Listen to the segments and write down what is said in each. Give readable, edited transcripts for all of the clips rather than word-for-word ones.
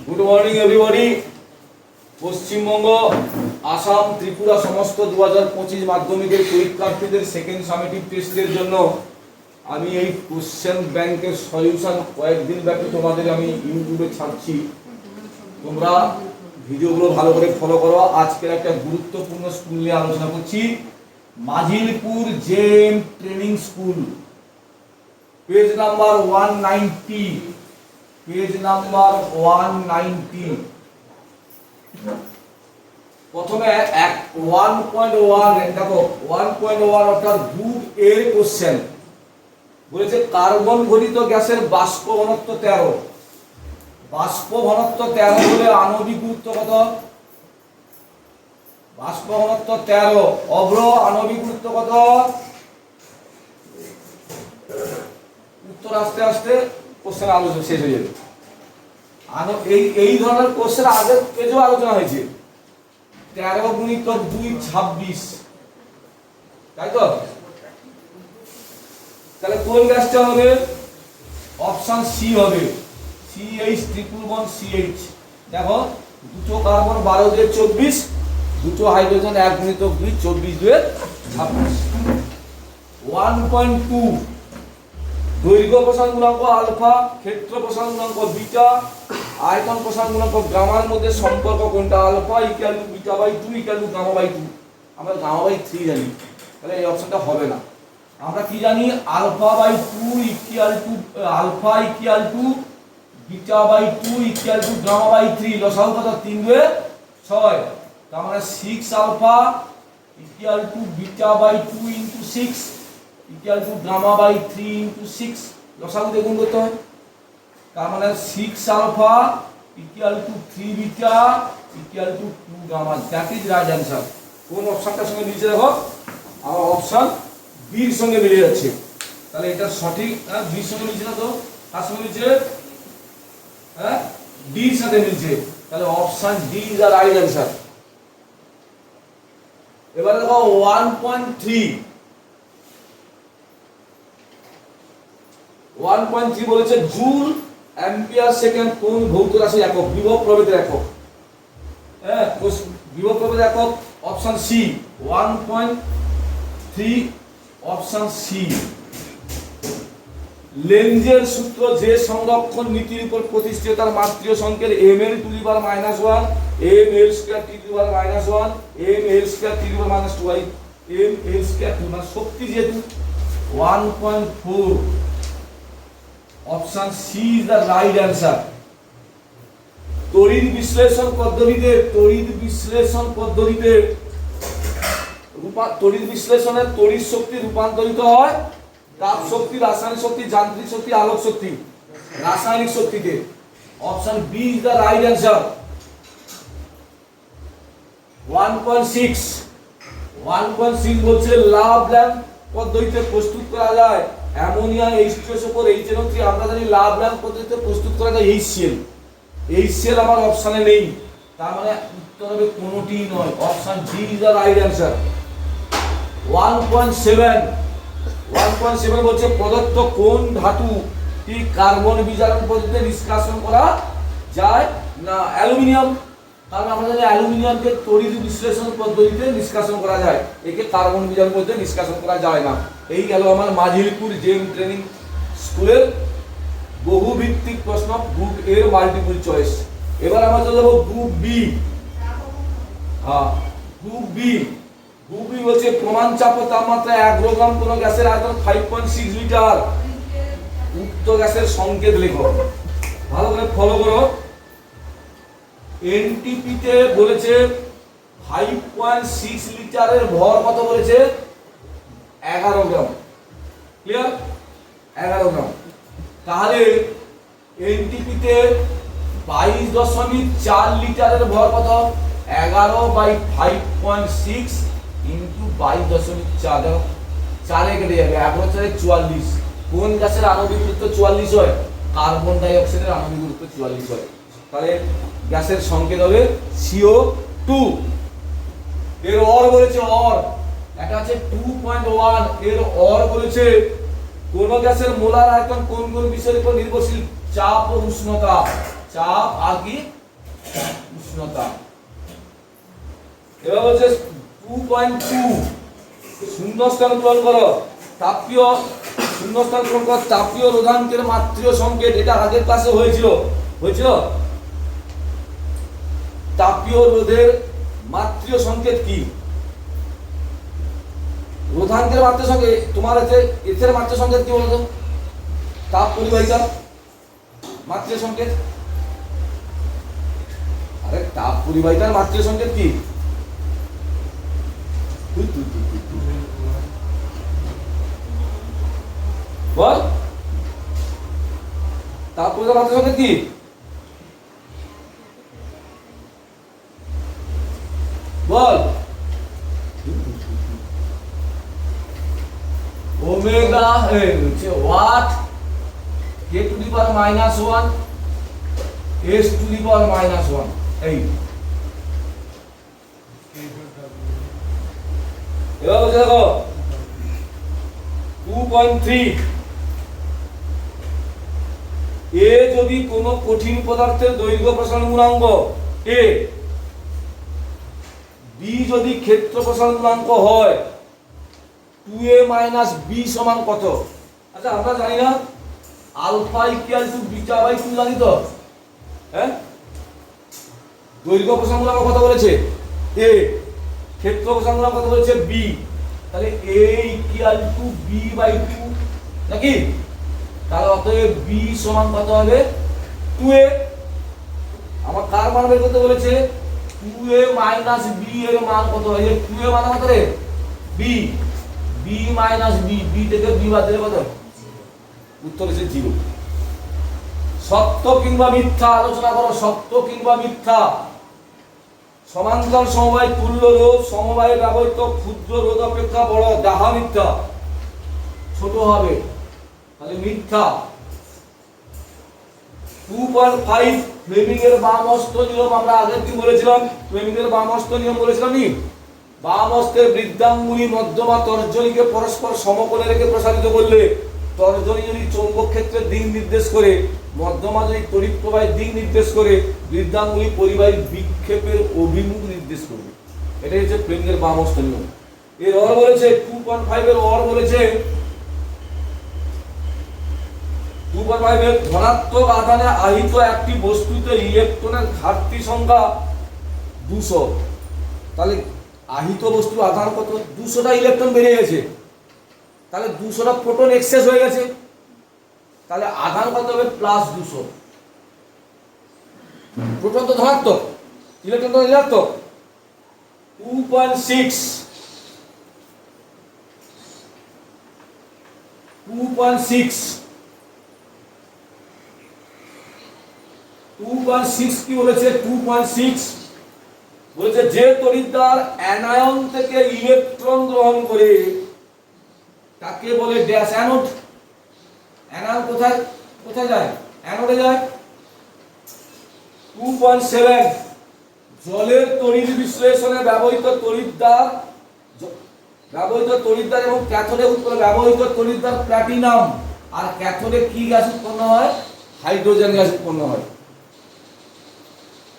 Good morning everybody. Paschimbanga, Assam, Tripura সমস্ত 2025 মাধ্যমিকের পরীক্ষার্থীদের সেকেন্ড সামেটিভ টেস্টের জন্য আমি এই কোশ্চেন ব্যাংকের সলিউশন কয়েকদিন ব্যাপী তোমাদের আমি ইউটিউবে ছাড়ছি। তোমরা ভিডিওগুলো ভালো করে ফলো করো। আজকের একটা গুরুত্বপূর্ণ স্কুল নিয়ে আলোচনা করছি, Majilpur JM training school, page number 190, page number 190। প্রথমে 1.1 দেখো, 1.1 অর্থাৎ গ্রুপ এর কোশ্চেন বলেছে কার্বন ঘটিত গ্যাসের বাষ্প ঘনত্ব 13। বাষ্প ঘনত্ব 13 হলে আণবিক গুরুত্ব কত? বাষ্প ঘনত্ব 13, অভ্র আণবিক গুরুত্ব কত? উত্তর আস্তে আস্তে কোশ্চেন আলোচনা শেষ হয়ে যাবে। এই ধরনের কোশ্চেন আগের পেজেও আলোচনা হয়েছে। 13 গুণিত 2 26, তাই তো? তাহলে কোন গ্যাসটা হবে? অপশন সি হবে, CH ট্রিপল বন্ড CH। দেখো, দুটো কার্বন 12 দিয়ে 24, দুটো হাইড্রোজেন 1 গুণিত 2 24 দিয়ে 26। 1.2 দৈর্ঘ্য প্রসারণ গুণাঙ্ক আলফা, ক্ষেত্র প্রসারণ গুণাঙ্ক বিটা, আয়তন প্রসারণ গুণাঙ্ক গামার মধ্যে সম্পর্ক কোনটা? Alpha equal to beta by 2 equal to gamma by 2। আমরা গামা বাই 3 জানি, তাহলে এই অপশনটা হবে না। আমরা কি জানি? Alpha by 2 equal to alpha equal to beta by 2 equal to gamma by 3। লসাগু কত? 3 2 6। তার মানে 6 alpha equal to beta by 2 into 6 equal to gamma by 3 into 6। লসাগু দিয়ে গুণ করতে হয়। তার মানে 6 alpha equal to 3 beta equal to 2 gamma. That is right answer. কোন অপশনটার সঙ্গে মিলছে দেখো? আমার অপশন বি এর সঙ্গে মিলে যাচ্ছে। তাহলে এটা সঠিক। বি এর সঙ্গে মিলছে না তো? কার সঙ্গে মিলছে? হ্যাঁ, ডি এর সাথে মিলছে। তাহলে option D is the right answer. এবারে দেখো 1.3 বলেছে জুল অ্যাম্পিয়ার সেকেন্ড কোন ভৌত রাশির একক? বিভব প্রভেদের একক। হ্যাঁ, বিভব প্রভেদের একক অপশন সি 1.3, অপশন সি। লেঞ্জের সূত্র যে সংরক্ষণ নীতির উপর প্রতিষ্ঠিত তার মাত্রীয় সংকেত ml to the power -1, ml square to the power -1, ml square to the power -2, ml square to, মানে শক্তি যেহেতু 1.4, option C is the right answer. তড়িৎ বিশ্লেষণ পদ্ধতিতে তড়িৎ বিশ্লেষণের তড়িৎ শক্তি রূপান্তরিত হয় তাপ শক্তি, রাসায়নিক শক্তি, যান্ত্রিক শক্তি, আলোক শক্তি, রাসায়নিক শক্তিতে। Option B is the right answer. 1.6 বলছে লাভ ল্যাম্প পদ্ধতিতে প্রস্তুত করা যায় অ্যামোনিয়া H2S উপর HNO3। আমরা জানি লাভ ল্যাম্প পদ্ধতিতে প্রস্তুত করা যায় HCl। HCl আমার অপশনে নেই, তার মানে উত্তর হবে কোনোটি নয়। Option D is the right answer. 1.7 বলছে প্রদত্ত কোন ধাতুটি কার্বন বিজারণ পদ্ধতিতে নিষ্কাশন করা যায় না? অ্যালুমিনিয়াম। কারণ আমরা জানি অ্যালুমিনিয়ামকে তড়িৎ বিশ্লেষণ পদ্ধতিতে নিষ্কাশন করা যায়, একে কার্বন বিজারণ পদ্ধতিতে নিষ্কাশন করা যায় না। এই গেল আমার মাজিলপুর জেএম ট্রেনিং স্কুলের বহুভিত্তিক প্রশ্ন, গ্রুপ এর মাল্টিপল চয়েস। এবার আমরা চলে যাবো গ্রুপ বি। হ্যাঁ, গ্রুপ বি বলছে প্রমাণ চাপ ও তাপমাত্রা 1 গ্রাম কোন গ্যাসের আয়তন 5.6 লিটার। উক্ত গ্যাসের সংকেত লেখো। ভালো করে ফলো করো। এনটিপি তে বলেছে 5.6 লিটারের ভর কত বলেছে? 11 গ্রাম। ক্লিয়ার? 11 গ্রাম। তাহলে এনটিপি তে 22.4 লিটারের ভর কত? 11 বাই 5.6 ইনটু 22.4। দেখো 4 এ কেটে যাবে, 11 4 44। কোন গ্যাসের আণবিক গুরুত্ব 44 হয়? কার্বন ডাই অক্সাইডের আণবিক গুরুত্ব 44 হয়। তাহলে গ্যাসের সংকেত হবে CO2। এর অর বলেছে, অর এটা আছে 2.1। এর অর বলেছে কোন গ্যাসের মোলার আয়তন কোন কোন বিষয়ের উপর নির্ভরশীল? চাপ ও উষ্ণতা। চাপ আর কি উষ্ণতা। এবার হচ্ছে 2.2 শূন্যস্থান পূরণ করো। তাপীয় শূন্যস্থান পূরণ করো তাপীয় রোধাঙ্কের মাত্রিয় সংকেত। এটা আগের ক্লাসে হয়েছিল। তাপীয় রোধের মাত্রিয় সংকেত কি? রোধাঙ্কের মাত্রিয় সংকেত তোমার আছে, এর মাত্রিয় সংকেত কি বলতো? তাপ পরিবাহিতার মাত্রিয় সংকেত। আরে তাপ পরিবাহিতার মাত্রিয় সংকেত কি? বল, তাপ পরিবাহিতার মাত্রিয় সংকেত কি? বল। ওমেগা হচ্ছে watt K to the power -1 S to the power -1। এই এবার বলছে দেখো 2.3 এ যদি কোনো কঠিন পদার্থের দৈর্ঘ্য প্রসারণ গুণাঙ্ক এ, বি যদি ক্ষেত্র প্রসারণ গুণাঙ্ক হয় 2a - b সমান কত? আচ্ছা আমরা জানি না alpha equal to beta by 2 জানি তো? হ্যাঁ, দৈর্ঘ্য প্রসারণ গুণাঙ্ক কত বলেছে a, ক্ষেত্র প্রসারণ গুণাঙ্ক কত বলেছে b, তাহলে a equal to b by 2 নাকি? তাহলে অতএব b সমান কত হবে? 2a। আমার কার মান বের করতে বলেছে? 2a - b এর মান কত হয়? 2a মান কত রে? b, b - b, b থেকে b বাদ দিলে কত? উত্তর হচ্ছে 0। সত্য কিংবা মিথ্যা আলোচনা করো। সত্য কিংবা মিথ্যা? সমান্তরাল সমবায় তুল্য রোধ সমবায়ে ব্যবহৃত ক্ষুদ্র রোধ অপেক্ষা বড়, যাহা মিথ্যা ছোট হবে, তাহলে মিথ্যা। 2.5 ফ্লেমিং এর বাম হস্ত নিয়ম আমরা আগের দিন বলেছিলাম। ফ্লেমিং এর বাম হস্ত নিয়ম বলেছিলাম নি? বাম হস্তের বৃদ্ধাঙ্গুলি মধ্যমা তর্জনীকে পরস্পর সমকোণে রেখে প্রসারিত করলে তর্জনী যদি চৌম্বক ক্ষেত্রের দিক নির্দেশ করে, মধ্যমা যদি তড়িৎ প্রবাহের দিক নির্দেশ করে, বৃদ্ধাঙ্গুলি পরিবাহী বিক্ষেপের অভিমুখ নির্দেশ করবে। এটাই হচ্ছে ফ্লেমিং এর বাম হস্ত নিয়ম। এর অর বলেছে 2.5 এর অর বলেছে 2.5 এর ধনাত্মক আধানে আহিত একটি বস্তুতে ইলেকট্রনের ঘাটতি সংখ্যা 200। তাহলে আহিত বস্তুর আধান কত? 200টা ইলেকট্রন বেড়ে গেছে, তাহলে 200টা প্রোটন এক্সেস হয়ে গেছে, তাহলে আধান কত হবে? +200। প্রোটন তো ধনাত্মক, ইলেকট্রন তো ঋণাত্মক। 2.6 কি বলেছে? 2.6 বলেছে যে তড়িৎদ্বার অ্যানায়ন থেকে ইলেকট্রন গ্রহণ করে তাকে বলে ড্যাশ অ্যানোড। অ্যানায়ন কোথায় কোথায় যায়? অ্যানোডে যায়। 2.7 জলের তড়িৎ বিশ্লেষণে ব্যবহৃত তড়িৎদ্বার এবং ক্যাথোডে উৎপন্ন ব্যবহৃত তড়িৎদ্বার প্ল্যাটিনাম, আর ক্যাথোডে কি গ্যাস উৎপন্ন হয়? হাইড্রোজেন গ্যাস উৎপন্ন হয়।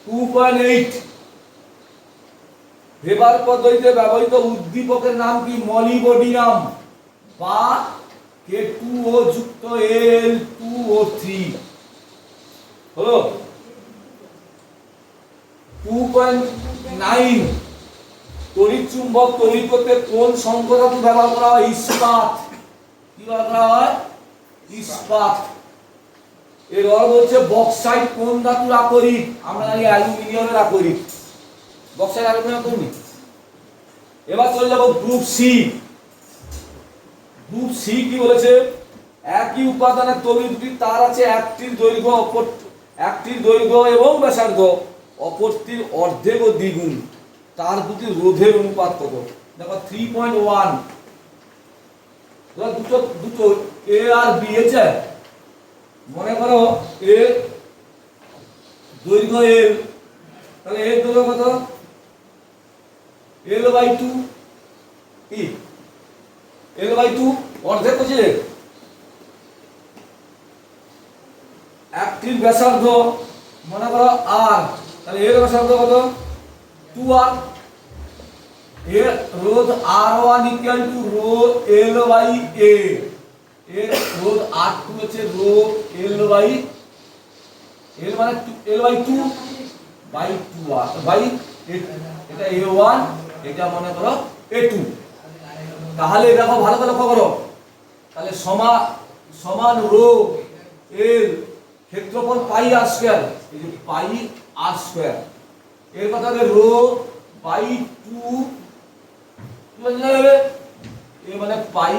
2.8 ভেবার পদ্ধতিতে ব্যবহৃত উদ্দীপকের নাম কি? মলিবডিনাম বা K2O যুক্ত Al2O3 হলো। 2.9 তড়িৎ চুম্বক তৈরি করতে কোন সংকোচক ব্যবহার করা হয়? ইস্পাত। কি ব্যবহার করা হয়? ইস্পাত। এর অর্থ হচ্ছে বক্সাইট কোন ধাতুর আকরিক? আমরা জানি অ্যালুমিনিয়ামের আকরিক। বক্সাইট অ্যালুমিনিয়াম আকরিক। এবার চলে যাব গ্রুপ সি। গ্রুপ সি কি বলেছে? একই উপাদানের তড়িৎ দুটি তার আছে, একটির দৈর্ঘ্য এবং ব্যাসার্ধ অপরটির অর্ধেক ও দ্বিগুণ। তার দুটি রোধের অনুপাত কত? দেখো 3.1। দুটো এ আর বি আছে। মনে করো এ দৈর্ঘ্য এল, তাহলে এর দৈর্ঘ্য কত? L/2 কি? L/2 অর্ধেক হচ্ছে। একটির ব্যাসার্ধ মনে করো আর, তাহলে এর ব্যাসার্ধ কত 2r, এর রোধ r1 equal to rho l by a, এর রোধ r2 হচ্ছে রো l বাই l মানে l by 2 by 2r by এটা a1, এটা মনে করো a2। তাহলে দেখো ভালো করে লক্ষ্য করো, তাহলে সমান রো l ক্ষেত্রফল পাই r স্কয়ার, এই যে পাই r স্কয়ার, এর কথা হবে রো বাই 2 বুঝলে হবে, এ মানে পাই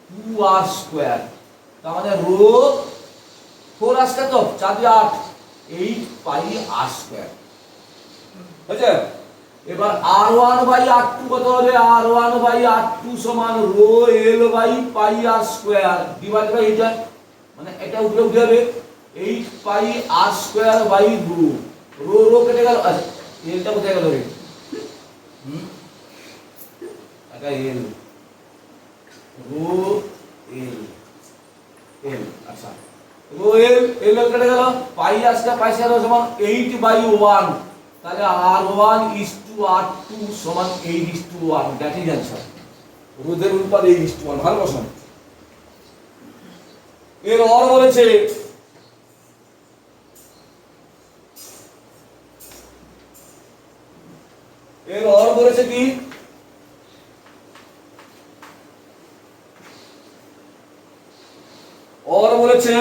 2r স্কয়ার, তার মানে রো 4r স্কয়ার তো 4 দিয়ে 8, 8 পাই r স্কয়ার। বুঝলে? এবার r1 বাই r2 কত হবে, r1 বাই r2 সমান rho l by pi r square divide by এটা, মানে এটা উপরে উঠে যাবে 8 pi r square by rho rho কেটে গেল, আচ্ছা এলটা কোথায় গেল রে, এটা এল রো এল এল, আচ্ছা রো এল কেটে গেল, পাই r স্কয়ার পাই স্কয়ার সমান 8 বাই 1, তাহলে r1 is to r2 সমান 8:1, দ্যাট ইজ आंसर। রোধের অনুপাত 8:1, ভালো প্রশ্ন। এর অর বলেছে কি অর বলেছে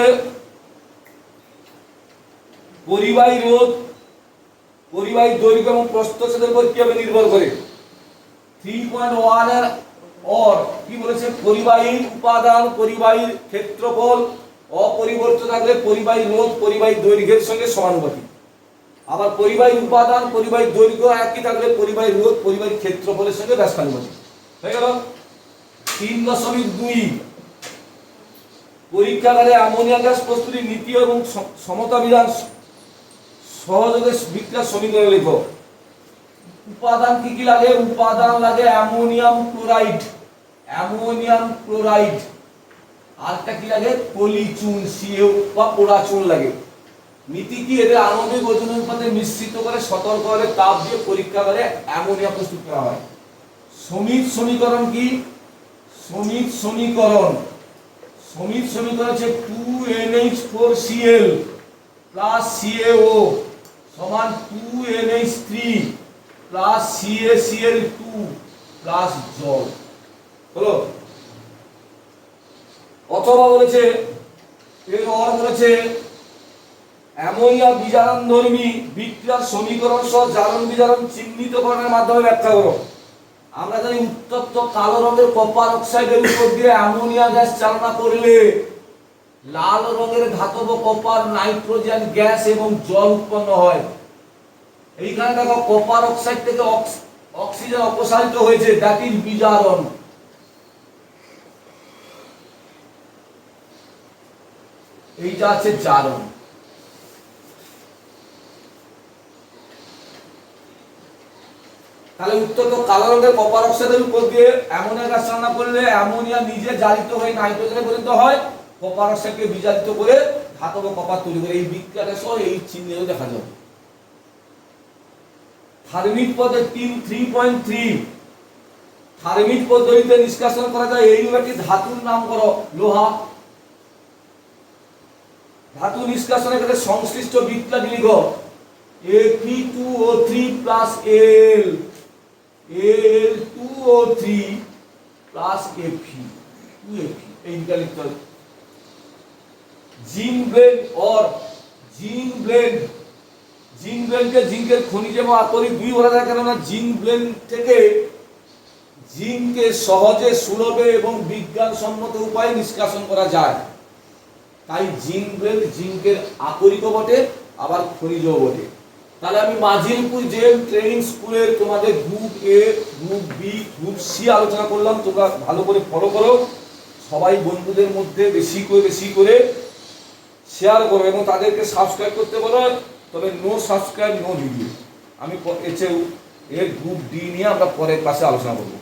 পরিবাহী রোধ পরিবাহী দৈর্ঘ্য এবং প্রস্থচ্ছেদের উপর কিভাবে নির্ভর করে। 3.1 এর অর কি বলেছে, পরিবাহীর উপাদান পরিবাহীর ক্ষেত্রফল অপরিবর্তিত থাকলে পরিবাহী রোধ পরিবাহী দৈর্ঘ্যের সঙ্গে সমানুপাতিক, আবার পরিবাহী উপাদান পরিবাহী দৈর্ঘ্য একই থাকলে পরিবাহী রোধ পরিবাহী ক্ষেত্রফলের সঙ্গে ব্যস্তানুপাতিক। হয়ে গেল। 3.2 পরীক্ষাগারে অ্যামোনিয়া গ্যাস প্রস্তুতির নীতি এবং সমতা বিধান সহযোগে বিক্রিয়ার সমীকরণ লিখো। উপাদান কি কি লাগে, উপাদান লাগে অ্যামোনিয়াম ক্লোরাইড, আরটা কি লাগে পলিচুন সিও বা পোড়া চুন লাগে। নীতি কি, এদের আণবিক ওজন অনুপাতে মিশ্রিত করে সতর্কভাবে তাপ দিয়ে পরীক্ষাগারে অ্যামোনিয়া প্রস্তুত করা হয়। সমিত সমীকরণ কি, সমিত সমীকরণ হচ্ছে 2NH4Cl প্লাস CaO সমান 2NH3 প্লাস CaCl2 প্লাস জল হলো। অথবা বলেছে এর অর বলেছে অ্যামোনিয়া বিজারণধর্মী বিক্রিয়ার সমীকরণ সহ জারণ বিজারণ চিহ্নিতকরণের মাধ্যমে ব্যাখ্যা করো। আমরা জানি উত্তপ্ত কালো রঙের কপার অক্সাইডের উপর দিয়ে অ্যামোনিয়া গ্যাস চালনা করলে লাল রঙের ধাতব কপার নাইট্রোজেন গ্যাস এবং জল উৎপন্ন হয়। এইখানে দেখো কপার অক্সাইড থেকে অক্সিজেন অপসারিত হয়েছে, দ্যাট ইজ বিজারণ। এইটা আছে জারণ। তাহলে উত্তপ্ত কালো রঙের কপার অক্সাইডের উপর দিয়ে অ্যামোনিয়া গ্যাস চালনা করলে অ্যামোনিয়া নিজে জারিত হয়ে নাইট্রোজেনে পরিণত হয়, কপার অক্সাইডকে বিজারিত করে ধাতব কপার তৈরি করে। এই বিক্রিয়াটা সহ এই চিহ্নেও দেখা যাবে। থার্মিট পদ্ধতি 3.3 থার্মিট পদ্ধতিতে নিষ্কাশন করা যায় এইরূপ একটি ধাতুর নাম করো, লোহা। ধাতু নিষ্কাশনের ক্ষেত্রে সংশ্লিষ্ট বিক্রিয়াটি লিখো, Fe2O3 plus Al2O3 plus Fe2Fe, এইটা লিখতে হবে। জিঙ্ক ব্লেন্ড অর জিঙ্ক ব্লেন্ডকে জিঙ্কের খনিজ এবং আকরিক দুই বলা যায়, কেননা জিঙ্ক ব্লেন্ড থেকে জিঙ্ককে সহজে সুলভে এবং বিজ্ঞানসম্মত উপায়ে নিষ্কাশন করা যায়। তাই জিঙ্ক ব্লেন্ড জিঙ্কের আকরিকও বটে আবার খনিজও বটে। তাহলে আমি মাঝিরপুর জেল ট্রেনিং স্কুলের তোমাদের group A, group B, group C আলোচনা করলাম, তোমরা ভালো করে ফলো করো। সবাই বন্ধুদের মধ্যে বেশি করে শেয়ার করো এবং তাদেরকে সাবস্ক্রাইব করতে বলো। তবে নো সাবস্ক্রাইব নো ভিডিও। আমি এর গ্রুপ ডি নিয়ে আমরা পরের ক্লাসে আলোচনা করবো।